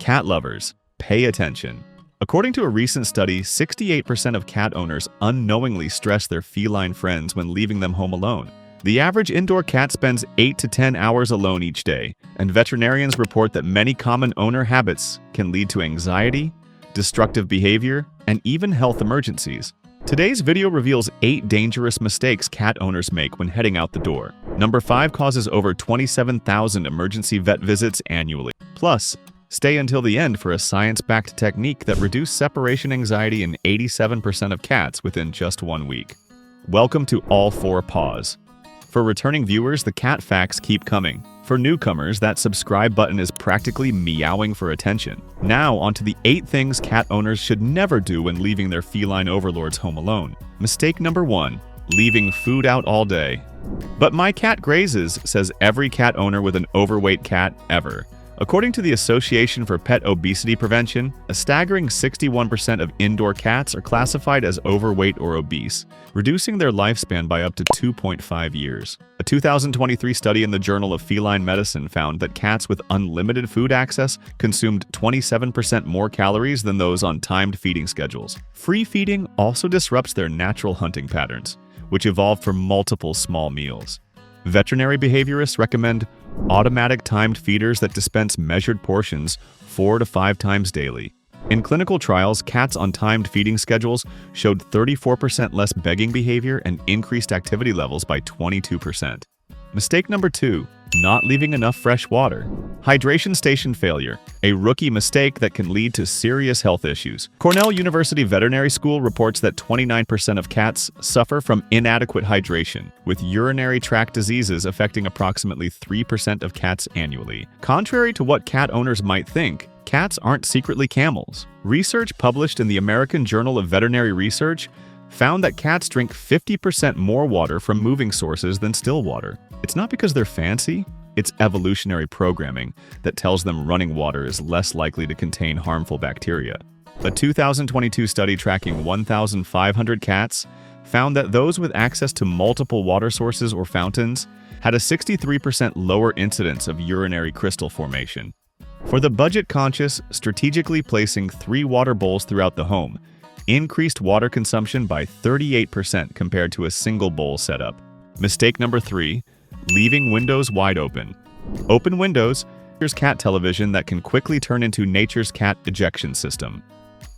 Cat lovers, pay attention. According to a recent study, 68% of cat owners unknowingly stress their feline friends when leaving them home alone. The average indoor cat spends 8 to 10 hours alone each day, and veterinarians report that many common owner habits can lead to anxiety, destructive behavior, and even health emergencies. Today's video reveals 8 dangerous mistakes cat owners make when heading out the door. Number 5 causes over 27,000 emergency vet visits annually. Plus, stay until the end for a science-backed technique that reduced separation anxiety in 87% of cats within just 1 week. Welcome to All 4 Paws. For returning viewers, the cat facts keep coming. For newcomers, that subscribe button is practically meowing for attention. Now, onto the 8 things cat owners should never do when leaving their feline overlords home alone. Mistake number 1, leaving food out all day. "But my cat grazes," says every cat owner with an overweight cat ever. According to the Association for Pet Obesity Prevention, a staggering 61% of indoor cats are classified as overweight or obese, reducing their lifespan by up to 2.5 years. A 2023 study in the Journal of Feline Medicine found that cats with unlimited food access consumed 27% more calories than those on timed feeding schedules. Free feeding also disrupts their natural hunting patterns, which evolved from multiple small meals. Veterinary behaviorists recommend automatic timed feeders that dispense measured portions 4 to 5 times daily. In clinical trials, cats on timed feeding schedules showed 34% less begging behavior and increased activity levels by 22%. Mistake number 2, not leaving enough fresh water. Hydration station failure, a rookie mistake that can lead to serious health issues. Cornell University Veterinary School reports that 29% of cats suffer from inadequate hydration, with urinary tract diseases affecting approximately 3% of cats annually. Contrary to what cat owners might think, cats aren't secretly camels. Research published in the American Journal of Veterinary Research found that cats drink 50% more water from moving sources than still water. It's not because they're fancy, it's evolutionary programming that tells them running water is less likely to contain harmful bacteria. A 2022 study tracking 1,500 cats found that those with access to multiple water sources or fountains had a 63% lower incidence of urinary crystal formation. For the budget-conscious, strategically placing 3 water bowls throughout the home increased water consumption by 38% compared to a single bowl setup. Mistake number 3, leaving windows wide open. Open windows, here's cat television that can quickly turn into nature's cat ejection system.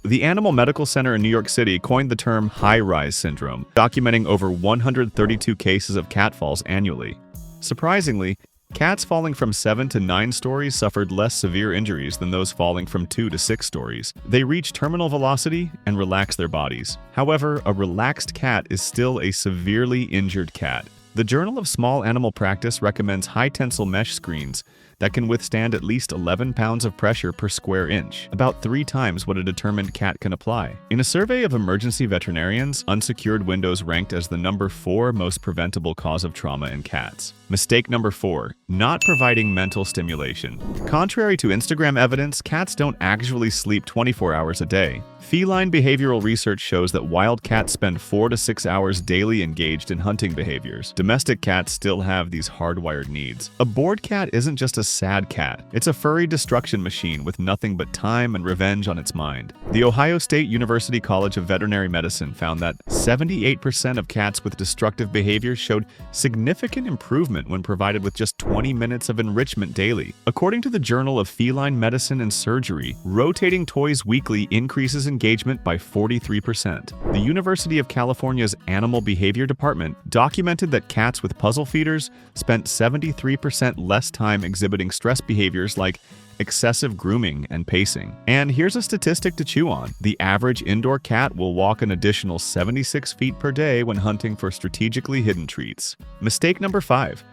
The Animal Medical Center in New York City coined the term high-rise syndrome, documenting over 132 cases of cat falls annually. Surprisingly, cats falling from 7 to 9 stories suffered less severe injuries than those falling from 2 to 6 stories. They reach terminal velocity and relax their bodies. However, a relaxed cat is still a severely injured cat. The Journal of Small Animal Practice recommends high-tensile mesh screens that can withstand at least 11 pounds of pressure per square inch, about 3 times what a determined cat can apply. In a survey of emergency veterinarians, unsecured windows ranked as the number 4 most preventable cause of trauma in cats. Mistake number 4, not providing mental stimulation. Contrary to Instagram evidence, cats don't actually sleep 24 hours a day. Feline behavioral research shows that wild cats spend 4 to 6 hours daily engaged in hunting behaviors. Domestic cats still have these hardwired needs. A bored cat isn't just a sad cat. It's a furry destruction machine with nothing but time and revenge on its mind. The Ohio State University College of Veterinary Medicine found that 78% of cats with destructive behavior showed significant improvement when provided with just 20 minutes of enrichment daily. According to the Journal of Feline Medicine and Surgery, rotating toys weekly increases engagement by 43%. The University of California's Animal Behavior Department documented that cats with puzzle feeders spent 73% less time exhibiting stress behaviors like excessive grooming and pacing. And here's a statistic to chew on. The average indoor cat will walk an additional 76 feet per day when hunting for strategically hidden treats. Mistake number 5,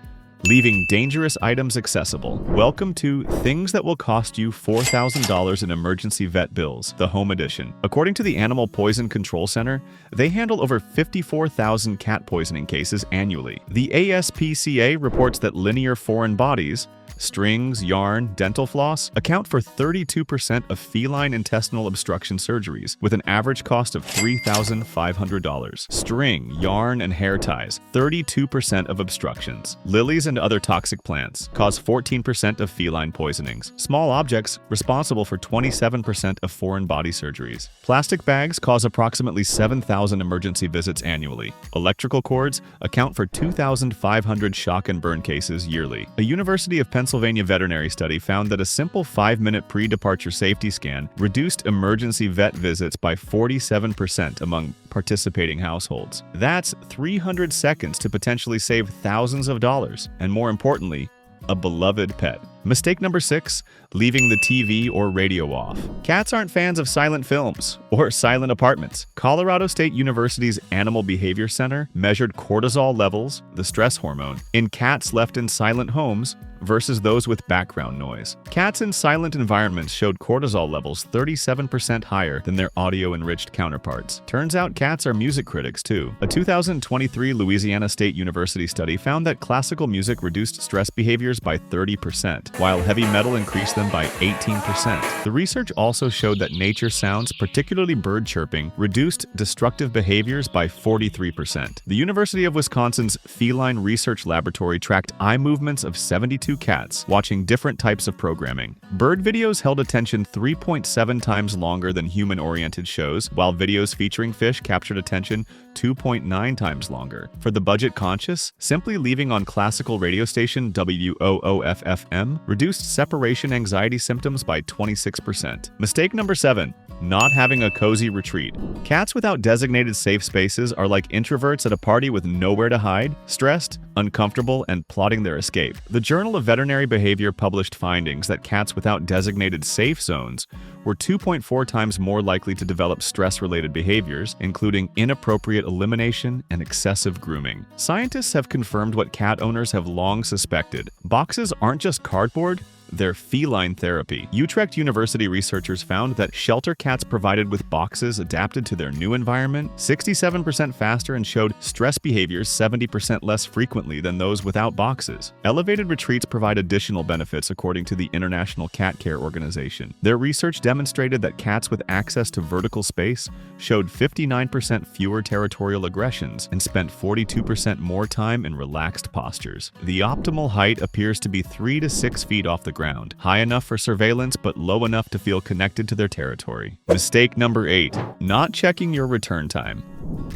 leaving dangerous items accessible. Welcome to Things That Will Cost You $4,000 in Emergency Vet Bills, the Home Edition. According to the Animal Poison Control Center, they handle over 54,000 cat poisoning cases annually. The ASPCA reports that linear foreign bodies, Strings, yarn, dental floss account for 32% of feline intestinal obstruction surgeries, with an average cost of $3,500. String, yarn, and hair ties, 32% of obstructions. Lilies and other toxic plants cause 14% of feline poisonings. Small objects responsible for 27% of foreign body surgeries. Plastic bags cause approximately 7,000 emergency visits annually. Electrical cords account for 2,500 shock and burn cases yearly. A University of Pennsylvania veterinary study found that a simple 5-minute pre-departure safety scan reduced emergency vet visits by 47% among participating households. That's 300 seconds to potentially save thousands of dollars, and more importantly, a beloved pet. Mistake number 6, leaving the TV or radio off. Cats aren't fans of silent films or silent apartments. Colorado State University's Animal Behavior Center measured cortisol levels, the stress hormone, in cats left in silent homes versus those with background noise. Cats in silent environments showed cortisol levels 37% higher than their audio-enriched counterparts. Turns out cats are music critics too. A 2023 Louisiana State University study found that classical music reduced stress behaviors by 30%, while heavy metal increased them by 18%. The research also showed that nature sounds, particularly bird chirping, reduced destructive behaviors by 43%. The University of Wisconsin's Feline Research Laboratory tracked eye movements of 72 cats watching different types of programming. Bird videos held attention 3.7 times longer than human-oriented shows, while videos featuring fish captured attention 2.9 times longer. For the budget-conscious, simply leaving on classical radio station WOOFFM reduced separation anxiety symptoms by 26%. Mistake number 7, not having a cozy retreat. Cats without designated safe spaces are like introverts at a party with nowhere to hide, stressed, uncomfortable, and plotting their escape. The Journal of Veterinary Behavior published findings that cats without designated safe zones were 2.4 times more likely to develop stress-related behaviors, including inappropriate elimination and excessive grooming. Scientists have confirmed what cat owners have long suspected. Boxes aren't just cardboard, they're feline therapy. Utrecht University researchers found that shelter cats provided with boxes adapted to their new environment 67% faster and showed stress behaviors 70% less frequently than those without boxes. Elevated retreats provide additional benefits according to the International CatCare Organization. Their research demonstrated that cats with access to vertical space showed 59% fewer territorial aggressions and spent 42% more time in relaxed postures. The optimal height appears to be 3 to 6 feet off the ground, high enough for surveillance but low enough to feel connected to their territory. Mistake number 8, not checking your return time.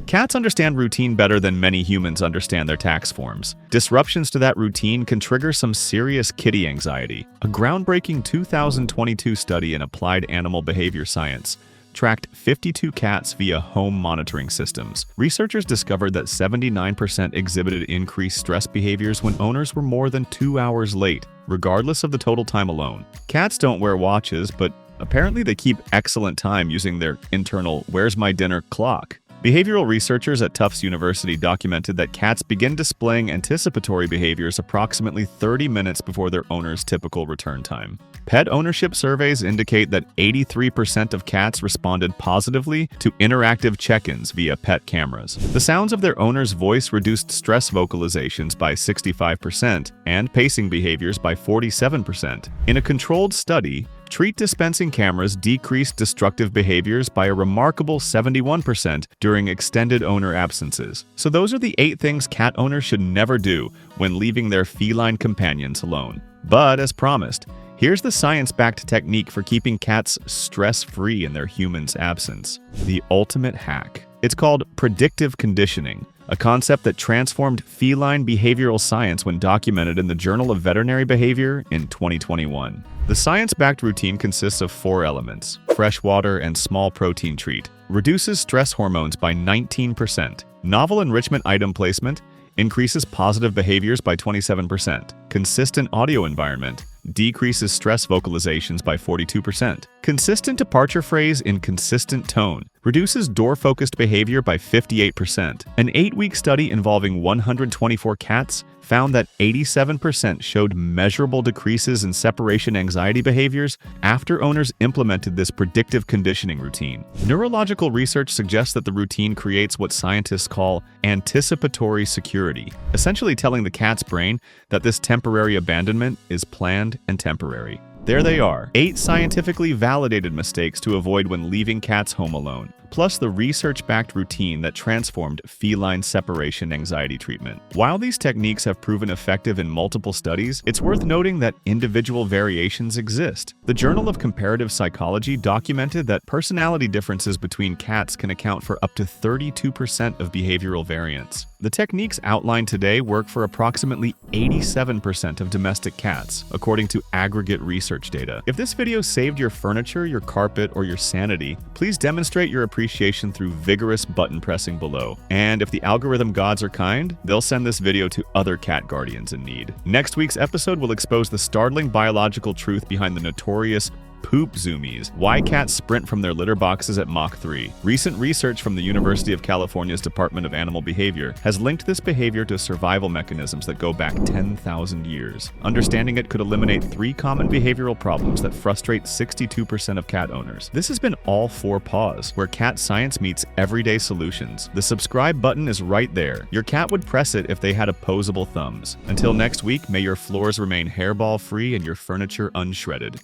Cats understand routine better than many humans understand their tax forms. Disruptions to that routine can trigger some serious kitty anxiety. A groundbreaking 2022 study in applied animal behavior science tracked 52 cats via home monitoring systems. Researchers discovered that 79% exhibited increased stress behaviors when owners were more than 2 hours late, regardless of the total time alone. Cats don't wear watches, but apparently they keep excellent time using their internal "where's my dinner" clock. Behavioral researchers at Tufts University documented that cats begin displaying anticipatory behaviors approximately 30 minutes before their owner's typical return time. Pet ownership surveys indicate that 83% of cats responded positively to interactive check-ins via pet cameras. The sounds of their owner's voice reduced stress vocalizations by 65% and pacing behaviors by 47%. In a controlled study, treat dispensing cameras decreased destructive behaviors by a remarkable 71% during extended owner absences. So those are the 8 things cat owners should never do when leaving their feline companions alone. But as promised, here's the science-backed technique for keeping cats stress-free in their human's absence. The ultimate hack. It's called predictive conditioning, a concept that transformed feline behavioral science when documented in the Journal of Veterinary Behavior in 2021. The science-backed routine consists of 4 elements: fresh water and small protein treat, reduces stress hormones by 19%, novel enrichment item placement, increases positive behaviors by 27%, consistent audio environment, decreases stress vocalizations by 42%. Consistent departure phrase in consistent tone reduces door-focused behavior by 58%. An 8-week study involving 124 cats found that 87% showed measurable decreases in separation anxiety behaviors after owners implemented this predictive conditioning routine. Neurological research suggests that the routine creates what scientists call anticipatory security, essentially telling the cat's brain that this temporary abandonment is planned and temporary. There they are, 8 scientifically validated mistakes to avoid when leaving cats home alone, plus the research-backed routine that transformed feline separation anxiety treatment. While these techniques have proven effective in multiple studies, it's worth noting that individual variations exist. The Journal of Comparative Psychology documented that personality differences between cats can account for up to 32% of behavioral variance. The techniques outlined today work for approximately 87% of domestic cats, according to aggregate research data. If this video saved your furniture, your carpet, or your sanity, please demonstrate your appreciation through vigorous button pressing below. And if the algorithm gods are kind, they'll send this video to other cat guardians in need. Next week's episode will expose the startling biological truth behind the notorious poop zoomies, why cats sprint from their litter boxes at Mach 3. Recent research from the University of California's Department of Animal Behavior has linked this behavior to survival mechanisms that go back 10,000 years. Understanding it could eliminate 3 common behavioral problems that frustrate 62% of cat owners. This has been All 4 Paws, where cat science meets everyday solutions. The subscribe button is right there. Your cat would press it if they had opposable thumbs. Until next week, may your floors remain hairball-free and your furniture unshredded.